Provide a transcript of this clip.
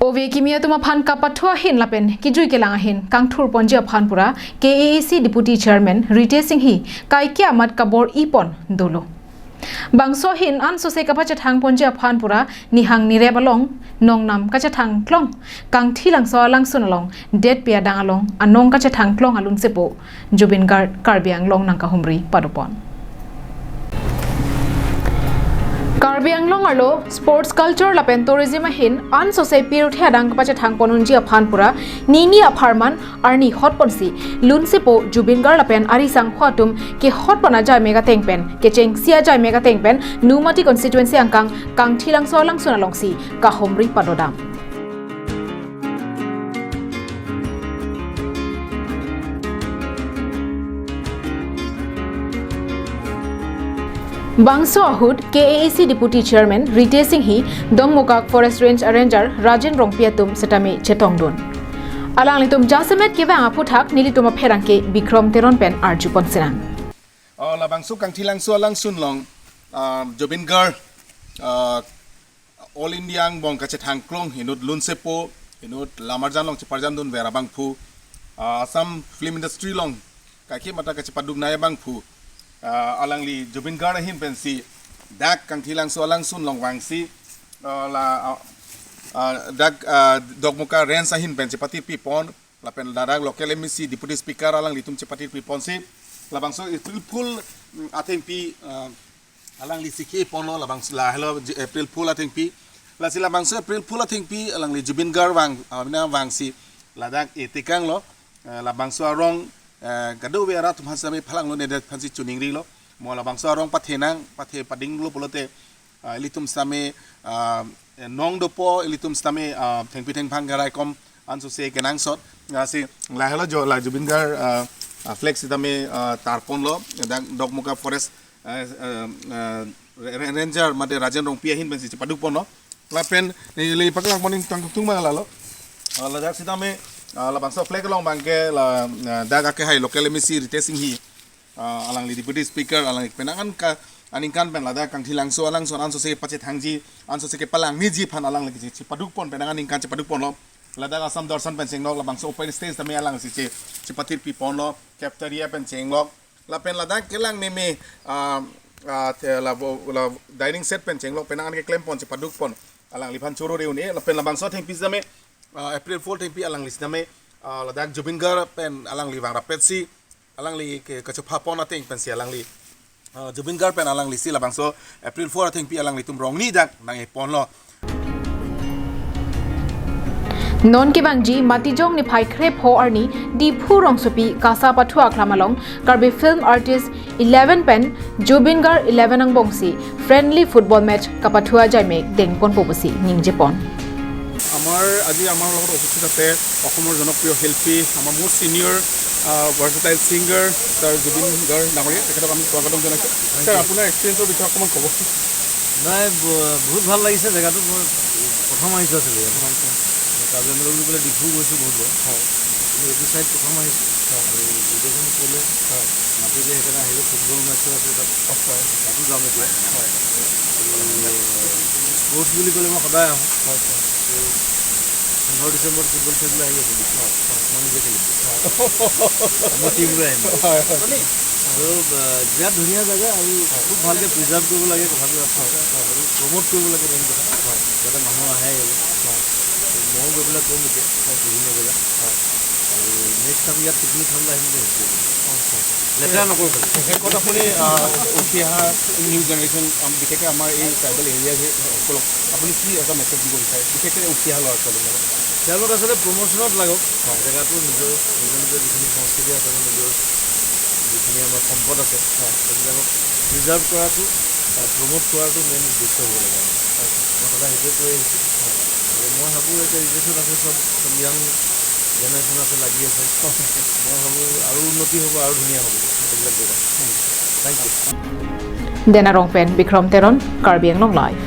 Ove kimia tuma phan kapatho hin lapen kijui kelang hin kangthur ponjia phan pura KAAC deputy chairman Rite Singh hi kaikya mat kabor ipon dolo bangso hin an so se kachethang ponjia phan pura nihang nirebalong nongnam kachethang klong kang thilang so langsun along Detpi adang along anong kachethang klong alunsepo Jubin Garge Karbi Anglong nangkahumri padopon Karbi Anglong arlo sports culture lapen tourism hin an so se piruthe adang kachethang ponunji aphan pura nini apharman arni hot ponsi lunsepo Jubin Garge lapen ari sang khwatum ke hot pona jai mega tengpen ke cheng sia jai mega tengpen numati constituency angkang kang thilang so langsun along si kahumri padodam Bangso ahud KAAC deputy chairman Rite Singh hi dongmokak forest range arranger Rajen Rongpiatum setame chetongdon alang litum jasemet kewang aputhak nilitum pherangke bikrom teron pen arjupon senang la bangso kang thilang so langsun long Jubin Garge all India bong kachethang klong hinut lunsepo hinut lamarjan long chiparjan dun vera bangphu Assam film industry long kakhi mata kachipadug naya bangphu alangli Jubin Garge hin pensi dak kang thilang so langsun long wangsi la dak dogmuka ren sa hin pensi pati pi pon la pen dadag local MEC deputy speaker alangli tum chepati pi pon si la bangso April Fool atheng pi alangli sikhe pon la bangso la hello April Fool atheng pi la sila bangso April Fool atheng pi alangli Jubin Garge wangsi la dak etikang lo la bangso arong gado vera tum hasame phalang lo ne phansi chuningri lo mola bangso arong pathenang pathe pading lo bolote elitum same nong dopo elitum same thengpi theng phang garai kom anso se kenang sot si la helo jo la Jubin Garge flex sitame tarpon lo dogmuka forest ranger mate Rajen Rongpia hin bensi paduk pon lo la pen li paklang moning tung ma la lo la dak sitame la bangso flag long bangke la daga ke hai local MEC Rite Singh hi alang li deputy speaker alang penangan ka aningkan pen la da kang thilang so alang so anso se kachethangji anso se ke palang ni ji phan alang lagi chi paduk pon penangan ingkan chi paduk pon lo la da Assam darshan pen sing lo la bangso open stage tame alang si chi patir pi pon lo cafeteria pen sing lo la pen la da kelang me la dining set pen sing lo penangan ke klem pon chi paduk pon alang li phan choro reuni la pen la bangso theng pi jame April Fool theng pi alang lis name ladak Jubin Garge pen alang li wang rapet si alang li ke kachupha pon ateng pen si alang li Jubin Garge pen alang li si la bangso April Fool theng pi alang li tum rong ni dak nang e pon lo non ke bangji matijong ni phai khrep ho arni di phu rong sopi kasa pathu aklamalong Karbi film artist 11 pen Jubin Garge 11 ang bongsi friendly football match kapathua jaime dengpon pobusi ningjepon আমাৰ আজি আমাৰ লগত উপস্থিত আছে অসমৰ জনপ্ৰিয় শিল্পী আমাৰ most senior versatile singer sir Zubeen Garg ডাঙৰীয়া তেখেতক আমি স্বাগতম জনাইছোঁ স্যাৰ আপোনাৰ এক্সপিৰিয়েঞ্চৰ বিষয়ে অকণমান ক'ব নাই বহুত ভাল লাগিছে জেগাটো মই প্ৰথম আহিছোঁ আছিলে কাৰ্বি আংলং বুলি ক'লে ডিফু গৈছোঁ বহুত হয় কিন্তু এইটো চাইড প্ৰথম আহিছোঁ আৰু গোটেইখন ক'লে মাতিলে সেইকাৰণে আহিলোঁ ফুটবল মেচো আছে তাতো যাম এতিয়া স্পৰ্টছ বুলি ক'লে মই সদায় আহোঁ 15 ডিচেম্বৰ ফুটবল খেলিবলৈ আহি আছোঁ মই নিজে খেলিছোঁ মোৰ টীমলৈ আহিম বিৰাট ধুনীয়া জেগা আৰু খুব ভালকৈ প্ৰিজাৰ্ভ কৰিব লাগে কথাটো আৰু প্ৰমোট কৰিব লাগে মেইন কথা যাতে মানুহ আহে গ'লে ময়ো গৈ পেলাই ক'ম এতিয়া বিভিন্ন জেগা আৰু নেক্সট আমি ইয়াত পিকনিক খাবলৈ আহিম বুলি ভাবিছোঁ লেতেৰা নকৰোঁ শেষত আপুনি উঠি অহা নিউ জেনেৰেশ্যন বিশেষকৈ আমাৰ এই ট্ৰাইবেল এৰিয়াসকলক আপুনি কি এটা মেছেজ দিব বিচাৰে বিশেষকৈ উঠি অহা ল'ৰা ছোৱালীবিলাকক তেওঁলোক আচলতে প্ৰমোশ্যনত লাগক জেগাটো নিজৰ যিখিনি সংস্কৃতি আছে নিজৰ যিখিনি আমাৰ সম্পদ আছে সেইবিলাকক প্ৰিজাৰ্ভ কৰাটো প্ৰমোট কৰাটো মেইন উদ্দেশ্য হ'ব লাগে মই সদায় সেইটোৱে কৈ আহিছোঁ আৰু মই ভাবোঁ এতিয়া ৰিলেশ্যন আছে চব ইয়াং জেনেৰেশ্যন আছে লাগি আছে মই ভাবোঁ আৰু উন্নতি হ'ব আৰু ধুনীয়া হ'ব সেইবিলাক জেগা thank you Denarong pen Bikrom Teron Karbi Anglong live